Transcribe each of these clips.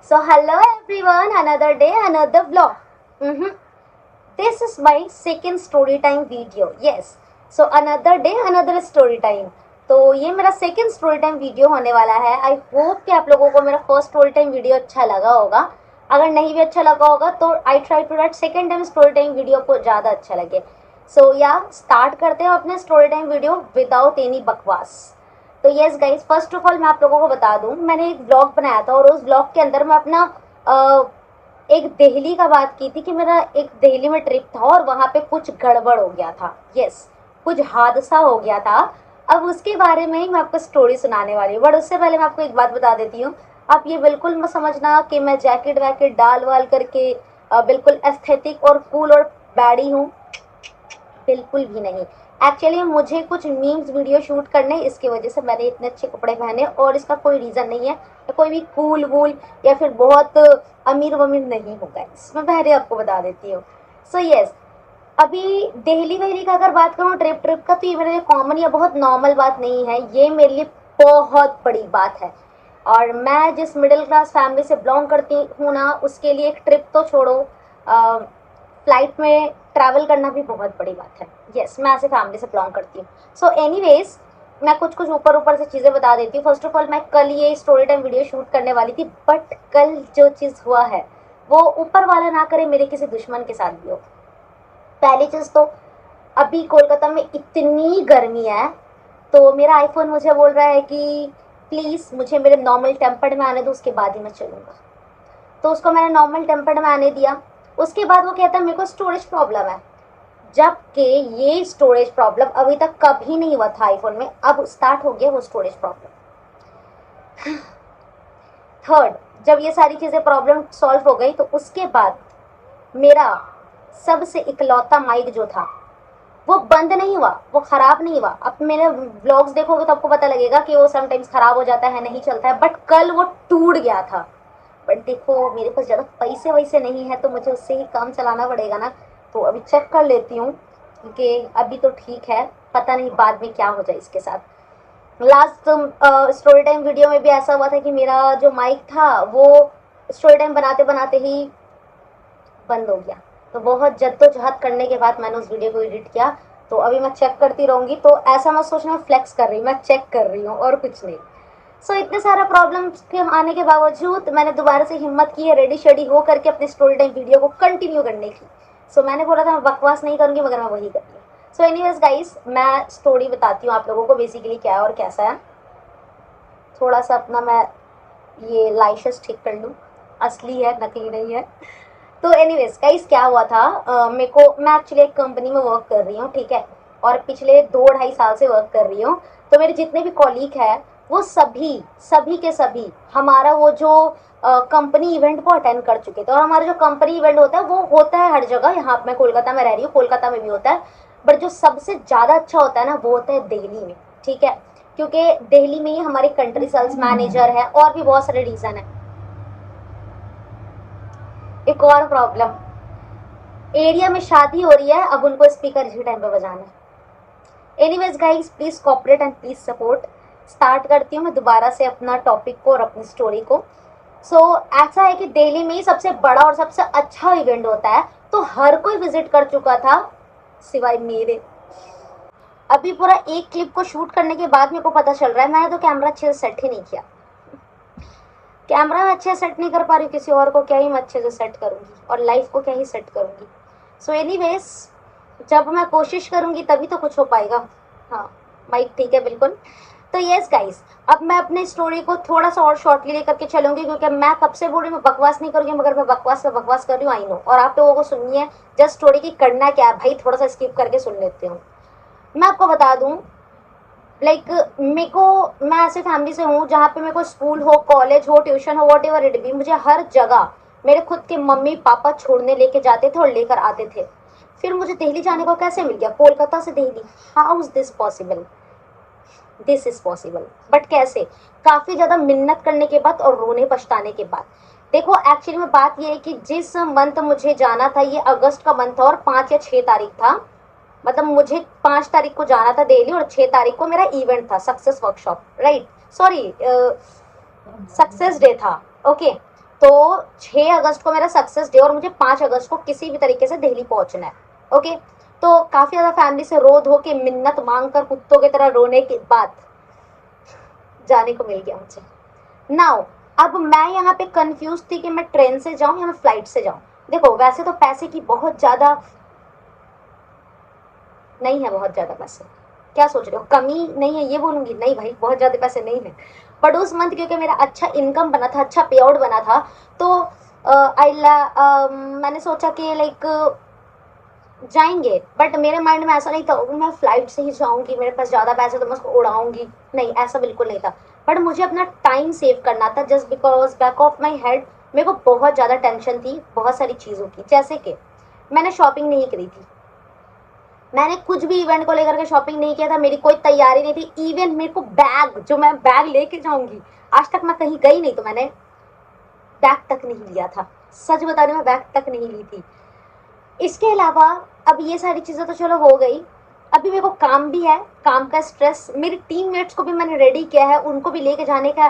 So hello everyone, another day, another vlog. This is my second story time video. Yes. So another day, another story time. तो ये मेरा second story time video होने वाला है. I hope कि आप लोगों को मेरा फर्स्ट स्टोरी टाइम वीडियो अच्छा लगा होगा. अगर नहीं भी अच्छा लगा होगा तो I try to write second time story time video को ज़्यादा अच्छा लगे. सो या स्टार्ट करते हैं अपने story time video without any बकवास. तो yes guys, first of all मैं आप लोगों को बता दूं, मैंने एक ब्लॉग बनाया था और उस ब्लॉग के अंदर मैं अपना एक दिल्ली का बात की थी कि मेरा एक दिल्ली में ट्रिप था और वहाँ पे कुछ गड़बड़ हो गया था. यस, कुछ हादसा हो गया था. अब उसके बारे में ही मैं आपको स्टोरी सुनाने वाली हूँ. बट उससे पहले मैं आपको एक बात बता देती हूँ. आप ये बिल्कुल मत समझना कि मैं जैकेट वैकेट डाल वाल करके बिल्कुल एस्थेटिक और कूल और बैडी हूँ. बिल्कुल भी नहीं. एक्चुअली मुझे कुछ मीम्स वीडियो शूट करने, इसकी वजह से मैंने इतने अच्छे कपड़े पहने और इसका कोई रीज़न नहीं है. तो कोई भी कूल वूल या फिर बहुत अमीर वमीर नहीं होगा. मैं पहले आपको बता देती हूँ. सो यस, अभी दिल्ली वहली का अगर बात करूँ ट्रिप का, तो ये मेरे लिए कॉमन या बहुत नॉर्मल बात नहीं है. ये मेरे लिए बहुत बड़ी बात है. और मैं जिस मिडिल क्लास फैमिली से बिलोंग करती हूँ ना, उसके लिए एक ट्रिप तो छोड़ो, फ्लाइट में ट्रैवल करना भी बहुत बड़ी बात है. यस, मैं ऐसे फैमिली से बिलोंग करती हूँ. सो एनीवेज, मैं कुछ ऊपर से चीज़ें बता देती हूँ. फर्स्ट ऑफ ऑल, मैं कल ये स्टोरी टाइम वीडियो शूट करने वाली थी, बट कल जो चीज़ हुआ है वो ऊपर वाला ना करे मेरे किसी दुश्मन के साथ भी हो. पहली चीज़ तो, अभी कोलकाता में इतनी गर्मी है तो मेरा आईफोन मुझे बोल रहा है कि प्लीज़ मुझे मेरे नॉर्मल टेम्पर्ड में आने दो, उसके बाद ही मैं चलूँगा. तो उसको मैंने नॉर्मल टेम्पर्ड में आने दिया. उसके बाद वो कहता है मेरे को स्टोरेज प्रॉब्लम है, जबकि ये स्टोरेज प्रॉब्लम अभी तक कभी नहीं हुआ था आईफोन में. अब स्टार्ट हो गया वो स्टोरेज प्रॉब्लम. थर्ड, जब ये सारी चीज़ें प्रॉब्लम सॉल्व हो गई तो उसके बाद मेरा सबसे इकलौता माइक जो था वो बंद नहीं हुआ, वो ख़राब नहीं हुआ. अब मेरे व्लॉग्स देखोगे तो आपको पता लगेगा कि वो समटाइम्स ख़राब हो जाता है, नहीं चलता है. बट कल वो टूट गया था. बट देखो, मेरे पास ज़्यादा पैसे वैसे नहीं है तो मुझे उससे ही काम चलाना पड़ेगा ना. तो अभी चेक कर लेती हूँ क्योंकि अभी तो ठीक है, पता नहीं बाद में क्या हो जाए इसके साथ. लास्ट स्टोरी टाइम वीडियो में भी ऐसा हुआ था कि मेरा जो माइक था वो स्टोरी टाइम बनाते बनाते ही बंद हो गया. तो बहुत जद्दोजहद करने के बाद मैंने उस वीडियो को एडिट किया. तो अभी मैं चेक करती रहूँगी. तो ऐसा मत सोचना मैं फ्लेक्स कर रही हूँ, मैं चेक कर रही हूँ और कुछ नहीं. सो इतने सारा प्रॉब्लम्स के आने के बावजूद मैंने दोबारा से हिम्मत की है रेडी शेडी हो करके अपनी स्टोरी टाइम वीडियो को कंटिन्यू करने की. सो मैंने बोला था मैं बकवास नहीं करूँगी, मगर मैं वही करूँगी. सो एनीवेज गाइस, मैं स्टोरी बताती हूँ आप लोगों को बेसिकली क्या है और कैसा है. थोड़ा सा अपना मैं ये लाइशेस ठीक कर लूँ, असली है नकली नहीं है. तो एनीवेज गाइस, क्या हुआ था, मैं एक्चुअली एक कंपनी में वर्क कर रही हूँ, ठीक है. और पिछले 2-2.5 साल से वर्क कर रही हूँ. तो मेरे जितने भी कॉलीग हैं वो सभी सभी के सभी हमारा वो जो कंपनी इवेंट को अटेंड कर चुके थे. और हमारा जो कंपनी इवेंट होता है वो होता है हर जगह. यहाँ मैं कोलकाता में रह रही हूँ, कोलकाता में भी होता है. बट जो सबसे ज़्यादा अच्छा होता है ना, वो होता है दिल्ली में, ठीक है. क्योंकि दिल्ली में ही हमारे कंट्री सेल्स मैनेजर है और भी बहुत सारे रीज़न है. एक और प्रॉब्लम, एरिया में शादी हो रही है, अब उनको स्पीकर इसी टाइम पे बजाना है. Anyways guys, please cooperate and please support. Start करती हूँ मैं दोबारा से अपना टॉपिक को और अपनी स्टोरी को. ऐसा है कि दिल्ली में ही सबसे बड़ा और सबसे अच्छा इवेंट होता है, तो हर कोई विजिट कर चुका था सिवाय मेरे. अभी पूरा एक क्लिप को शूट करने के बाद मेरे को पता चल रहा है मैंने तो कैमरा अच्छे से सेट ही नहीं किया. कैमरा में अच्छे से सेट नहीं कर पा रही, किसी और को क्या ही मैं अच्छे से सेट करूँगी और लाइफ को क्या ही सेट करूँगी. सो एनीवेज, जब मैं कोशिश करूँगी तभी तो कुछ हो पाएगा. हाँ, माइक ठीक है बिल्कुल. तो यस गाइस, अब मैं अपने स्टोरी को थोड़ा सा और शॉर्टली लेकर के चलूँगी क्योंकि मैं कब से बोल रही हूँ मैं बकवास नहीं करूँगी, मगर मैं बकवास से बकवास कर रही हूँ, आई नो. और आप लोगों को सुननी है जस्ट स्टोरी की, करना क्या है भाई, थोड़ा सा स्किप करके सुन लेते हूँ. मैं आपको बता दूँ, मैं ऐसे फैमिली से हूँ जहाँ पे मेरे को स्कूल हो, कॉलेज हो, ट्यूशन हो, वॉट एवर इट बी, मुझे हर जगह मेरे खुद के मम्मी पापा छोड़ने लेके जाते थे और लेकर आते थे. फिर मुझे दिल्ली जाने को कैसे मिल गया, कोलकाता से Delhi? How is this possible? This is possible, but कैसे? काफ़ी ज़्यादा मिन्नत करने के बाद और रोने पछताने के बाद. देखो, एक्चुअली में बात ये है कि जिस मंथ मुझे जाना था, ये अगस्त का मंथ था और 5 या 6 तारीख था. मतलब मुझे 5 तारीख को जाना था दिल्ली और 6 तारीख को मेरा इवेंट था, success workshop, right, sorry, success day था. ओके. तो 6 अगस्त को मेरा सक्सेस डे और मुझे 5 अगस्त को किसी भी तरीके से दिल्ली पहुंचना है। ओके, तो काफी ज्यादा फैमिली से रो धो के मिन्नत मांग कर कुत्तों की तरह रोने के बाद जाने को मिल गया मुझे। नाउ अब मैं यहाँ पे कंफ्यूज थी कि मैं ट्रेन से जाऊं या मैं फ्लाइट से जाऊं। देखो वैसे तो पैसे की बहुत ज्यादा नहीं है, बहुत ज्यादा पैसे, क्या सोच रहे हो कमी नहीं है ये बोलूंगी? नहीं भाई, बहुत ज्यादा पैसे नहीं है। बट उस मंथ क्योंकि मेरा अच्छा इनकम बना था, अच्छा पे आउट बना था, तो मैंने सोचा कि लाइक जाएंगे। बट मेरे माइंड में ऐसा नहीं था मैं फ्लाइट से ही जाऊंगी, मेरे पास ज्यादा पैसे तो मैं उसको उड़ाऊंगी, नहीं ऐसा बिल्कुल नहीं था। बट मुझे अपना टाइम सेव करना था, just because back of my head मेरे को बहुत ज्यादा टेंशन थी बहुत सारी चीजों की। जैसे कि मैंने शॉपिंग नहीं करी थी, मैंने कुछ भी इवेंट को लेकर के शॉपिंग नहीं किया था, मेरी कोई तैयारी नहीं थी। इवन मेरे को बैग, जो मैं बैग लेके जाऊंगी, आज तक मैं कहीं गई नहीं तो मैंने बैग तक नहीं लिया था। सच बता रही हूँ, मैं बैग तक नहीं ली थी। इसके अलावा अब ये सारी चीजें तो चलो हो गई, अभी मेरे को काम भी है, काम का स्ट्रेस, मेरी टीममेट्स को भी मैंने रेडी किया है, उनको भी लेके जाने का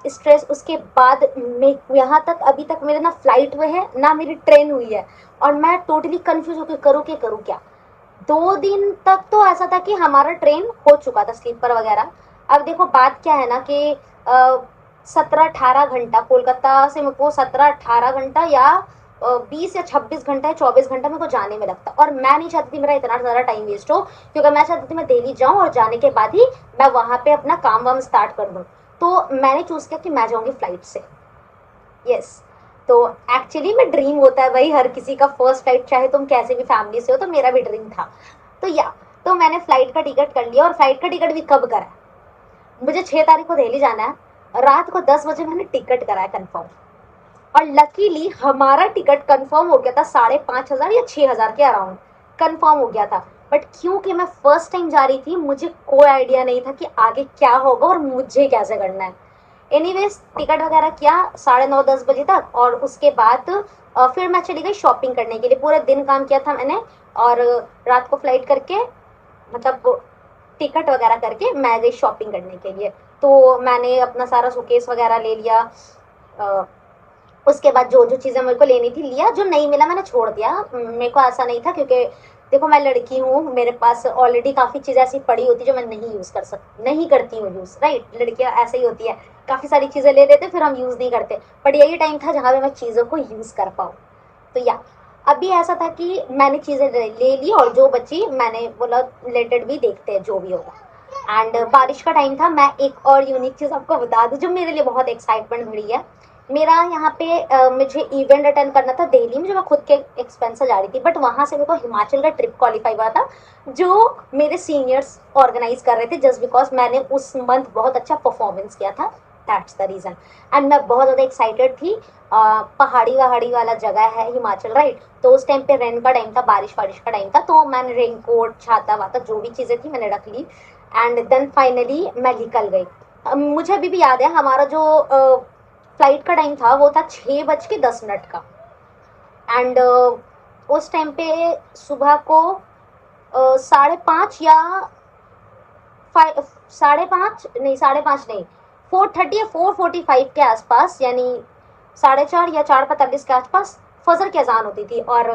स्ट्रेस। उसके बाद मैं यहाँ तक अभी तक मेरे ना फ्लाइट हुए है ना मेरी ट्रेन हुई है, और मैं टोटली कंफ्यूज होकर करूँ क्या। 2 दिन तक तो ऐसा था कि हमारा ट्रेन हो चुका था स्लीपर वगैरह। अब देखो बात क्या है ना कि 17-18 घंटा कोलकाता से मेरे को 17-18 घंटा या 20 या 26 घंटा या 24 घंटा मेरे को जाने में लगता, और मैं नहीं चाहती थी मेरा इतना ज़्यादा टाइम वेस्ट हो, क्योंकि मैं चाहती थी मैं दिल्ली जाऊँ और जाने के बाद ही मैं वहाँ पे अपना काम वाम स्टार्ट कर दूँ। तो मैंने चूज़ किया कि मैं जाऊँगी फ्लाइट से। यस, तो एक्चुअली में ड्रीम होता है भाई हर किसी का फर्स्ट फ्लाइट, चाहे तुम कैसे भी फैमिली से हो, तो मेरा भी ड्रीम था। तो तो मैंने फ्लाइट का टिकट कर लिया, और फ्लाइट का टिकट भी कब करा, मुझे 6 तारीख को दिल्ली जाना है, रात को 10 बजे मैंने टिकट कराया कंफर्म। और लकीली हमारा टिकट कंफर्म हो गया था 5,500 या 6,000 के अराउंड कंफर्म हो गया था। बट क्योंकि मैं फर्स्ट टाइम जा रही थी, मुझे कोई आइडिया नहीं था कि आगे क्या होगा और मुझे कैसे करना है। एनीवेज टिकट वगैरह किया 9:30-10 बजे तक, और उसके बाद फिर मैं चली गई शॉपिंग करने के लिए। पूरे दिन काम किया था मैंने, और रात को फ्लाइट करके मतलब टिकट वगैरह करके मैं गई शॉपिंग करने के लिए। तो मैंने अपना सारा सूटकेस वगैरह ले लिया। उसके बाद जो जो चीज़ें मेरे को लेनी थी लिया, जो नहीं मिला मैंने छोड़ दिया। मेरे को ऐसा नहीं था, क्योंकि देखो मैं लड़की हूँ, मेरे पास ऑलरेडी काफ़ी चीज़ें ऐसी पड़ी होती जो मैं नहीं यूज़ कर सकती, नहीं करती हूँ यूज़। राइट, लड़कियाँ ऐसे ही होती है, काफ़ी सारी चीज़ें ले लेते फिर हम यूज़ नहीं करते। बट यही टाइम था जहाँ पे मैं चीज़ों को यूज़ कर पाऊँ। तो अभी ऐसा था कि मैंने चीज़ें ले ली, और जो बची मैंने बोला रिलेटेड भी देखते हैं जो भी होगा। एंड बारिश का टाइम था। मैं एक और यूनिक चीज़ आपको बता दूँ जो मेरे लिए बहुत एक्साइटमेंट भरी है। मेरा यहाँ पे मुझे इवेंट अटेंड करना था दिल्ली में, जो मैं खुद के एक्सपेंस से जा रही थी, बट वहाँ से मेरे को हिमाचल का ट्रिप क्वालिफाई हुआ था, जो मेरे सीनियर्स ऑर्गेनाइज कर रहे थे, जस्ट बिकॉज मैंने उस मंथ बहुत अच्छा परफॉर्मेंस किया था। That's the reason. एंड मैं बहुत ज़्यादा एक्साइटेड थी। पहाड़ी वहाड़ी वाला जगह है हिमाचल, राइट। तो उस टाइम पे रेन का टाइम था, बारिश वारिश का टाइम था, तो मैंने रेन कोट छाता वाता जो भी चीज़ें थी मैंने रख ली। एंड देन फाइनली मैं निकल गई। मुझे अभी भी याद है हमारा जो फ्लाइट का टाइम था वो था 6:10 का। एंड उस टाइम पे सुबह को 5:30 या 5:30 नहीं, 5:30 नहीं, 4:30 या 4:45 के आसपास, यानी 4:30 या 4:45 के आसपास फजर की अजान होती थी। और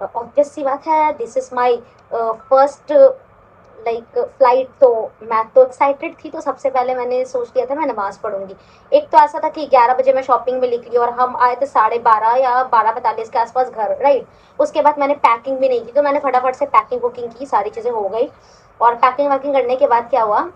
ऑब्वियस सी बात है, this is my first like flight, तो मैं तो एक्साइटेड थी। तो सबसे पहले मैंने सोच लिया था मैं नमाज़ पढ़ूंगी। एक तो ऐसा था कि 11 बजे मैं शॉपिंग में निकली और हम आए थे 12:30 या 12:45 के आसपास घर, राइट। उसके बाद मैंने पैकिंग भी नहीं की, तो मैंने फटाफट से पैकिंग वुकिंग की, सारी चीज़ें हो गई। और पैकिंग वैकिंग करने के बाद क्या हुआ,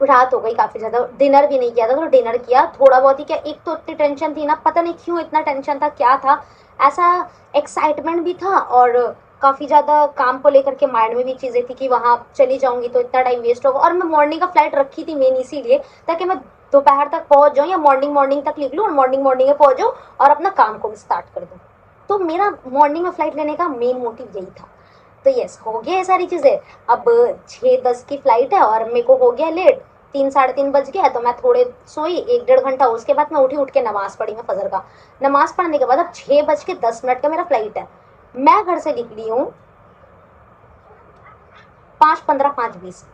रात हो गई काफ़ी ज़्यादा, डिनर भी नहीं किया था, तो डिनर किया थोड़ा बहुत ही। क्या, एक तो इतनी टेंशन थी ना, पता नहीं क्यों इतना टेंशन था, क्या था ऐसा, एक्साइटमेंट भी था, और काफ़ी ज़्यादा काम को लेकर के माइंड में भी चीज़ें थी कि वहाँ चली जाऊँगी तो इतना टाइम वेस्ट होगा। और मैं मॉर्निंग का फ्लाइट रखी थी मेन इसीलिए, ताकि मैं दोपहर तक पहुँच जाऊँ या मॉर्निंग मॉर्निंग तक निकलूँ और मॉर्निंग मॉर्निंग में पहुँच जाऊँ और अपना काम को भी स्टार्ट कर दूँ। तो मेरा मॉर्निंग में फ्लाइट लेने का मेन मोटिव यही था। तो यस, हो गया ये सारी चीज़ें। अब 6:10 की फ़्लाइट है और मेरे को हो गया लेट, 3-3:30 बज गया। तो मैं थोड़े सोई 1-1.5 घंटा, उसके बाद मैं उठ के नमाज़ पढ़ी मैं फजर का। नमाज़ पढ़ने के बाद अब 6:10 का मेरा फ्लाइट है। मैं घर से निकली हूँ 5:15 5:20,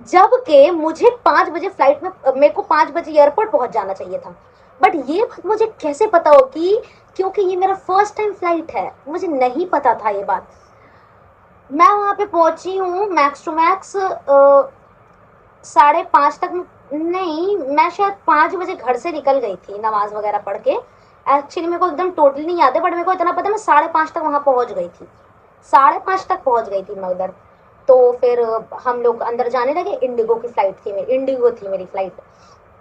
जबकि मुझे 5 बजे फ्लाइट में, मेरे को 5 बजे एयरपोर्ट पहुंच जाना चाहिए था। बट ये बात मुझे कैसे पता होगी, क्योंकि ये मेरा फर्स्ट टाइम फ्लाइट है, मुझे नहीं पता था ये बात। मैं वहाँ पे पहुंची हूँ मैक्स टू मैक्स 5:30 तक। नहीं, मैं शायद 5 बजे घर से निकल गई थी नमाज वगैरह पढ़ के। एक्चुअली मेरे को एकदम टोटली नहीं याद है, बट मेरे को इतना पता है मैं 5:30 तक वहाँ पहुँच गई थी। 5:30 तक पहुँच गई थी मैं उधर। तो फिर हम लोग अंदर जाने लगे। इंडिगो की फ़्लाइट थी मेरी, इंडिगो थी मेरी फ़्लाइट।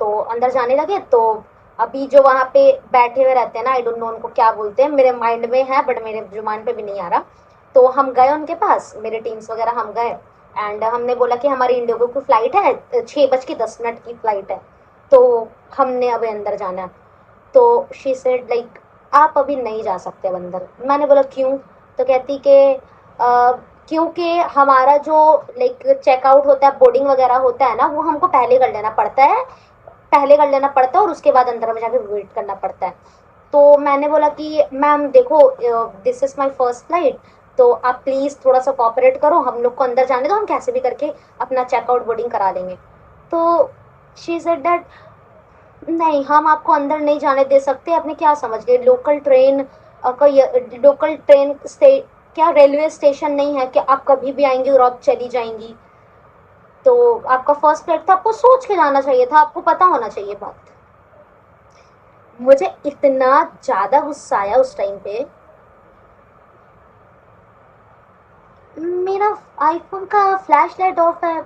तो अंदर जाने लगे तो अभी जो वहाँ पे बैठे हुए रहते हैं ना, आई डोंट नो उनको क्या बोलते हैं, मेरे माइंड में है बट मेरे जुबान पे भी नहीं आ रहा। तो हम गए उनके पास, मेरे टीम्स वगैरह हम गए। एंड हमने बोला कि हमारी इंडिगो की फ़्लाइट है, 6:10 की फ़्लाइट है, तो हमने अभी अंदर जाना है। तो शी सेड लाइक आप अभी नहीं जा सकते अब अंदर। मैंने बोला क्यों? तो कहती कि क्योंकि हमारा जो लाइक चेकआउट होता है, बोर्डिंग वगैरह होता है ना, वो हमको पहले कर लेना पड़ता है, पहले कर लेना पड़ता है और उसके बाद अंदर में जाके वेट करना पड़ता है। तो मैंने बोला कि मैम देखो, this is my first flight, तो आप प्लीज़ थोड़ा सा कोऑपरेट करो, हम लोग को अंदर जाने दो, हम कैसे भी करके अपना चेकआउट बोर्डिंग करा लेंगे। तो शी सेड दैट नहीं, हम आपको अंदर नहीं जाने दे सकते। आपने क्या समझ गए, local train local train stay क्या रेलवे स्टेशन नहीं है कि आप कभी भी आएंगी और आप चली जाएंगी। तो आपका फर्स्ट फ्लाइट था, आपको सोच के जाना चाहिए था, आपको पता होना चाहिए बात। मुझे इतना ज़्यादा गुस्सा आया उस टाइम पे। मेरा आईफोन का फ्लैश लाइट ऑफ है,